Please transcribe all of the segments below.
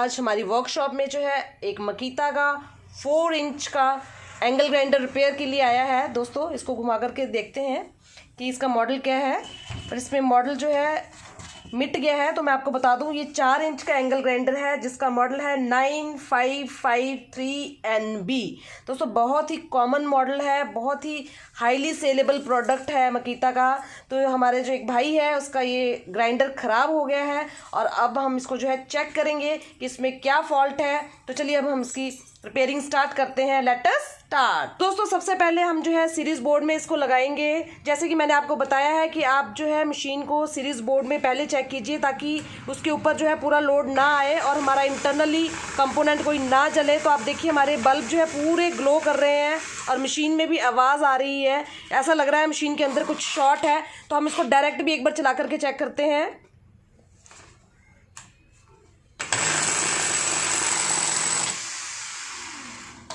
आज हमारी वर्कशॉप में जो है एक मकीता का 4 इंच का एंगल ग्राइंडर रिपेयर के लिए आया है। दोस्तों इसको घुमा करके देखते हैं कि इसका मॉडल क्या है। पर इसमें मॉडल जो है मिट गया है, तो मैं आपको बता दूं ये 4 इंच का एंगल ग्राइंडर है जिसका मॉडल है 9553NB। दोस्तों बहुत ही कॉमन मॉडल है, बहुत ही हाईली सेलेबल प्रोडक्ट है मकीता का। तो हमारे जो एक भाई है उसका ये ग्राइंडर ख़राब हो गया है और अब हम इसको जो है चेक करेंगे कि इसमें क्या फॉल्ट है। तो चलिए अब हम इसकी रिपेयरिंग स्टार्ट करते हैं। Let us start. दोस्तों सबसे पहले हम जो है सीरीज बोर्ड में इसको लगाएंगे। जैसे कि मैंने आपको बताया है कि आप जो है मशीन को सीरीज बोर्ड में पहले चेक कीजिए ताकि उसके ऊपर जो है पूरा लोड ना आए और हमारा इंटरनली कंपोनेंट कोई ना जले। तो आप देखिए हमारे बल्ब जो है पूरे ग्लो कर रहे हैं और मशीन में भी आवाज़ आ रही है। ऐसा लग रहा है मशीन के अंदर कुछ शॉर्ट है। तो हम इसको डायरेक्ट भी एक बार चला करके चेक करते हैं।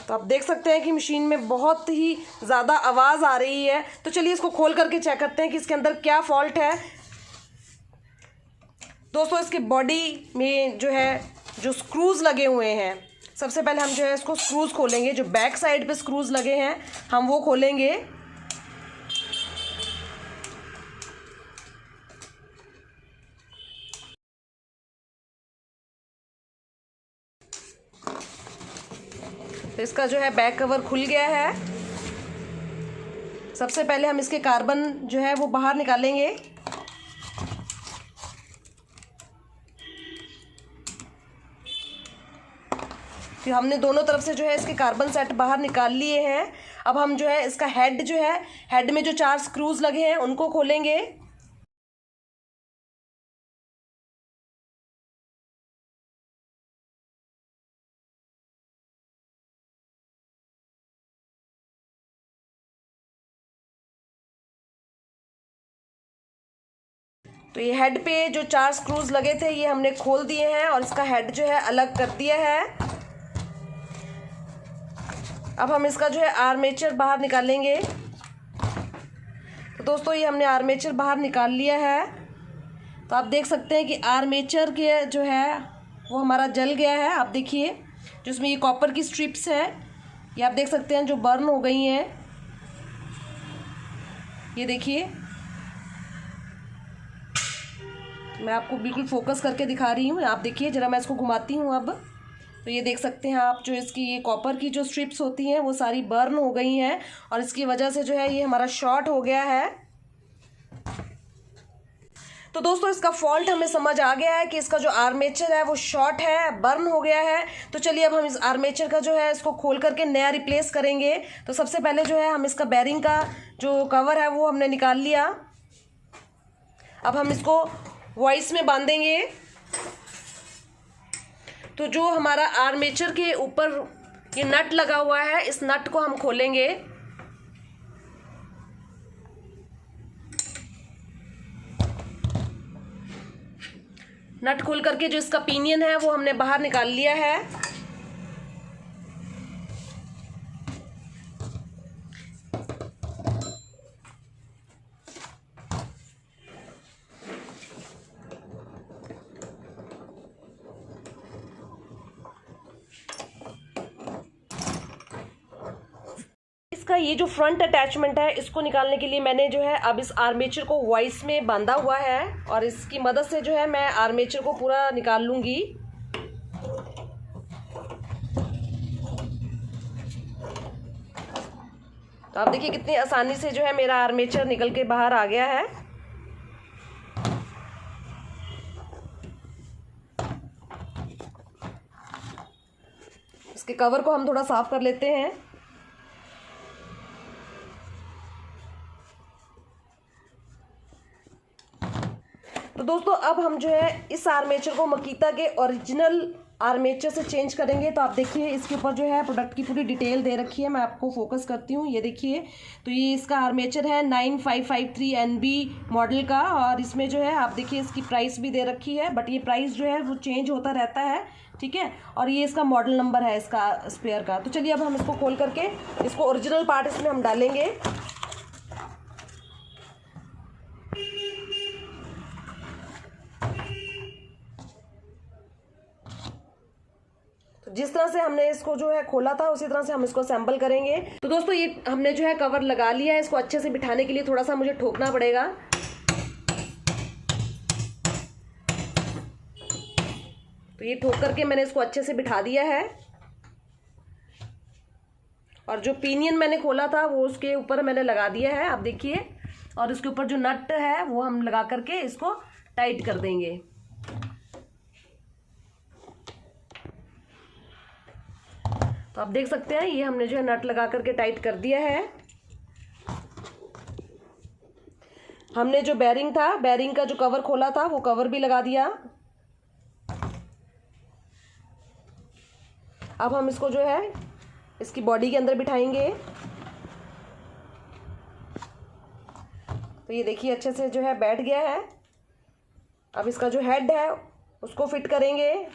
तो आप देख सकते हैं कि मशीन में बहुत ही ज़्यादा आवाज़ आ रही है। तो चलिए इसको खोल करके चेक करते हैं कि इसके अंदर क्या फॉल्ट है। दोस्तों इसके बॉडी में जो है जो स्क्रूज़ लगे हुए हैं, सबसे पहले हम जो है इसको स्क्रूज़ खोलेंगे। जो बैक साइड पे स्क्रूज़ लगे हैं हम वो खोलेंगे। तो इसका जो है बैक कवर खुल गया है। सबसे पहले हम इसके कार्बन जो है वो बाहर निकालेंगे। तो हमने दोनों तरफ से जो है इसके कार्बन सेट बाहर निकाल लिए हैं। अब हम जो है इसका हेड जो है, हेड में जो 4 स्क्रूज लगे हैं उनको खोलेंगे। तो ये हेड पे जो 4 स्क्रूज लगे थे ये हमने खोल दिए हैं और इसका हेड जो है अलग कर दिया है। अब हम इसका जो है आर्मेचर बाहर निकालेंगे। तो दोस्तों ये हमने आर्मेचर बाहर निकाल लिया है। तो आप देख सकते हैं कि आर्मेचर के जो है वो हमारा जल गया है। आप देखिए जिसमें ये कॉपर की स्ट्रिप्स हैं ये आप देख सकते हैं जो बर्न हो गई हैं। ये देखिए मैं आपको बिल्कुल फोकस करके दिखा रही हूँ। आप देखिए ज़रा मैं इसको घुमाती हूँ अब। तो ये देख सकते हैं आप जो इसकी ये कॉपर की जो स्ट्रिप्स होती हैं वो सारी बर्न हो गई हैं और इसकी वजह से जो है ये हमारा शॉर्ट हो गया है। तो दोस्तों इसका फॉल्ट हमें समझ आ गया है कि इसका जो आर्मेचर है वो शॉर्ट है, बर्न हो गया है। तो चलिए अब हम इस आर्मेचर का जो है इसको खोल करके नया रिप्लेस करेंगे। तो सबसे पहले जो है हम इसका बैरिंग का जो कवर है वो हमने निकाल लिया। अब हम इसको वॉइस में बांधेंगे। तो जो हमारा आर्मेचर के ऊपर ये नट लगा हुआ है इस नट को हम खोलेंगे। नट खोल करके जो इसका पिनियन है वो हमने बाहर निकाल लिया है। इसका ये जो फ्रंट अटैचमेंट है इसको निकालने के लिए मैंने जो है अब इस आर्मेचर को वॉइस में बांधा हुआ है और इसकी मदद से जो है मैं आर्मेचर को पूरा निकाल लूँगी। तो आप देखिए कितनी आसानी से जो है मेरा आर्मेचर निकल के बाहर आ गया है। इसके कवर को हम थोड़ा साफ कर लेते हैं। तो दोस्तों अब हम जो है इस आर्मेचर को मकीता के ओरिजिनल आर्मेचर से चेंज करेंगे। तो आप देखिए इसके ऊपर जो है प्रोडक्ट की पूरी डिटेल दे रखी है। मैं आपको फोकस करती हूँ, ये देखिए। तो ये इसका आर्मेचर है 9553NB मॉडल का और इसमें जो है आप देखिए इसकी प्राइस भी दे रखी है। बट ये प्राइस जो है वो चेंज होता रहता है, ठीक है। और ये इसका मॉडल नंबर है इसका स्पेयर का। तो चलिए अब हम इसको खोल करके इसको ओरिजिनल पार्ट इसमें हम डालेंगे। जिस तरह से हमने इसको जो है खोला था उसी तरह से हम इसको असेंबल करेंगे। तो दोस्तों ये हमने जो है कवर लगा लिया है। इसको अच्छे से बिठाने के लिए थोड़ा सा मुझे ठोकना पड़ेगा। तो ये ठोक करके मैंने इसको अच्छे से बिठा दिया है। और जो पिनियन मैंने खोला था वो उसके ऊपर मैंने लगा दिया है, आप देखिए। और इसके ऊपर जो नट है वो हम लगा करके इसको टाइट कर देंगे। तो आप देख सकते हैं ये हमने जो है नट लगा करके टाइट कर दिया है। हमने जो बेरिंग था, बेरिंग का जो कवर खोला था वो कवर भी लगा दिया। अब हम इसको जो है इसकी बॉडी के अंदर बिठाएंगे। तो ये देखिए अच्छे से जो है बैठ गया है। अब इसका जो हेड है उसको फिट करेंगे।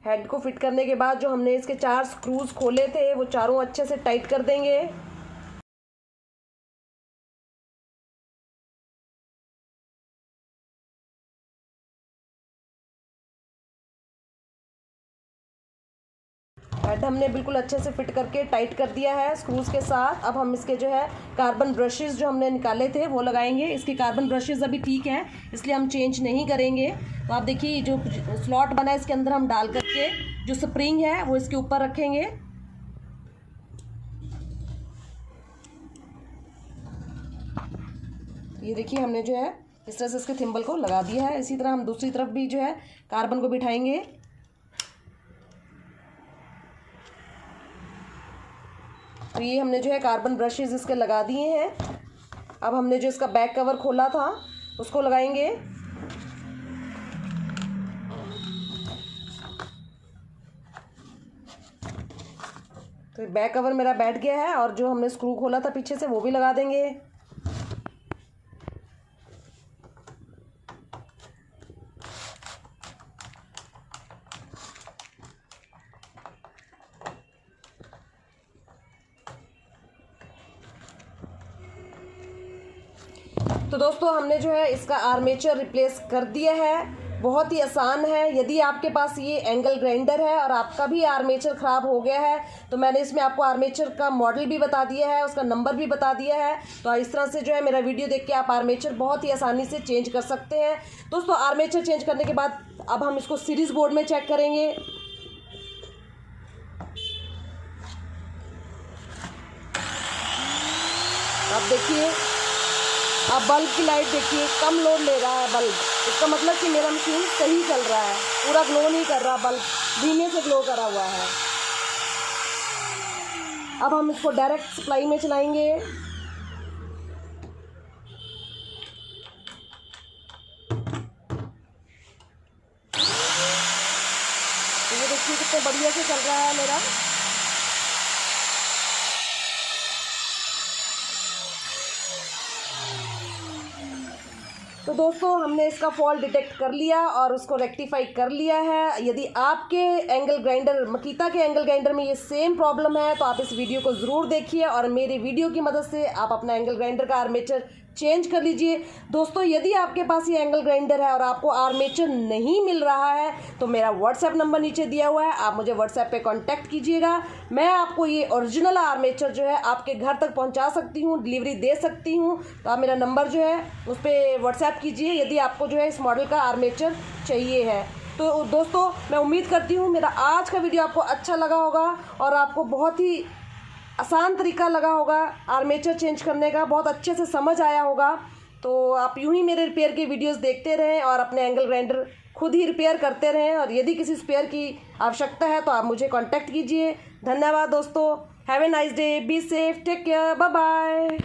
हेड को फिट करने के बाद जो हमने इसके 4 स्क्रूज खोले थे वो चारों अच्छे से टाइट कर देंगे। हेड हमने बिल्कुल अच्छे से फिट करके टाइट कर दिया है स्क्रूज के साथ। अब हम इसके जो है कार्बन ब्रशेस जो हमने निकाले थे वो लगाएंगे। इसके कार्बन ब्रशेस अभी ठीक है, इसलिए हम चेंज नहीं करेंगे। तो आप देखिए जो स्लॉट बना है इसके अंदर हम डाल करके जो स्प्रिंग है वो इसके ऊपर रखेंगे। ये देखिए हमने जो है इस तरह से इसके थिम्बल को लगा दिया है। इसी तरह हम दूसरी तरफ भी जो है कार्बन को बिठाएंगे। तो ये हमने जो है कार्बन ब्रशेस इसके लगा दिए हैं। अब हमने जो इसका बैक कवर खोला था उसको लगाएंगे। तो बैक कवर मेरा बैठ गया है और जो हमने स्क्रू खोला था पीछे से वो भी लगा देंगे। तो दोस्तों हमने जो है इसका आर्मेचर रिप्लेस कर दिया है। बहुत ही आसान है। यदि आपके पास ये एंगल ग्राइंडर है और आपका भी आर्मेचर ख़राब हो गया है तो मैंने इसमें आपको आर्मेचर का मॉडल भी बता दिया है, उसका नंबर भी बता दिया है। तो इस तरह से जो है मेरा वीडियो देख के आप आर्मेचर बहुत ही आसानी से चेंज कर सकते हैं। दोस्तों आर्मेचर चेंज करने के बाद अब हम इसको सीरीज़ बोर्ड में चेक करेंगे। आप देखिए, अब बल्ब की लाइट देखिए कम लोड ले रहा है बल्ब। इसका मतलब कि मेरा मशीन सही चल रहा है, पूरा ग्लो नहीं कर रहा, बल्ब धीमे से ग्लो करा हुआ है। अब हम इसको डायरेक्ट सप्लाई में चलाएंगे। तो ये देखिए कितने बढ़िया से चल रहा है मेरा। तो दोस्तों हमने इसका फॉल्ट डिटेक्ट कर लिया और उसको रेक्टिफाई कर लिया है। यदि आपके एंगल ग्राइंडर मकीता के एंगल ग्राइंडर में ये सेम प्रॉब्लम है तो आप इस वीडियो को ज़रूर देखिए और मेरे वीडियो की मदद से आप अपना एंगल ग्राइंडर का आर्मेचर चेंज कर लीजिए। दोस्तों यदि आपके पास ये एंगल ग्राइंडर है और आपको आर्मेचर नहीं मिल रहा है तो मेरा व्हाट्सएप नंबर नीचे दिया हुआ है, आप मुझे व्हाट्सएप पे कांटेक्ट कीजिएगा। मैं आपको ये ओरिजिनल आर्मेचर जो है आपके घर तक पहुंचा सकती हूँ, डिलीवरी दे सकती हूँ। तो आप मेरा नंबर जो है उस पर व्हाट्सएप कीजिए यदि आपको जो है इस मॉडल का आर्मेचर चाहिए है। तो दोस्तों मैं उम्मीद करती हूँ मेरा आज का वीडियो आपको अच्छा लगा होगा और आपको बहुत ही आसान तरीका लगा होगा आर्मेचर चेंज करने का, बहुत अच्छे से समझ आया होगा। तो आप यूं ही मेरे रिपेयर के वीडियोस देखते रहें और अपने एंगल ग्राइंडर खुद ही रिपेयर करते रहें। और यदि किसी स्पेयर की आवश्यकता है तो आप मुझे कांटेक्ट कीजिए। धन्यवाद दोस्तों। Have a nice day, be safe, take care, bye bye.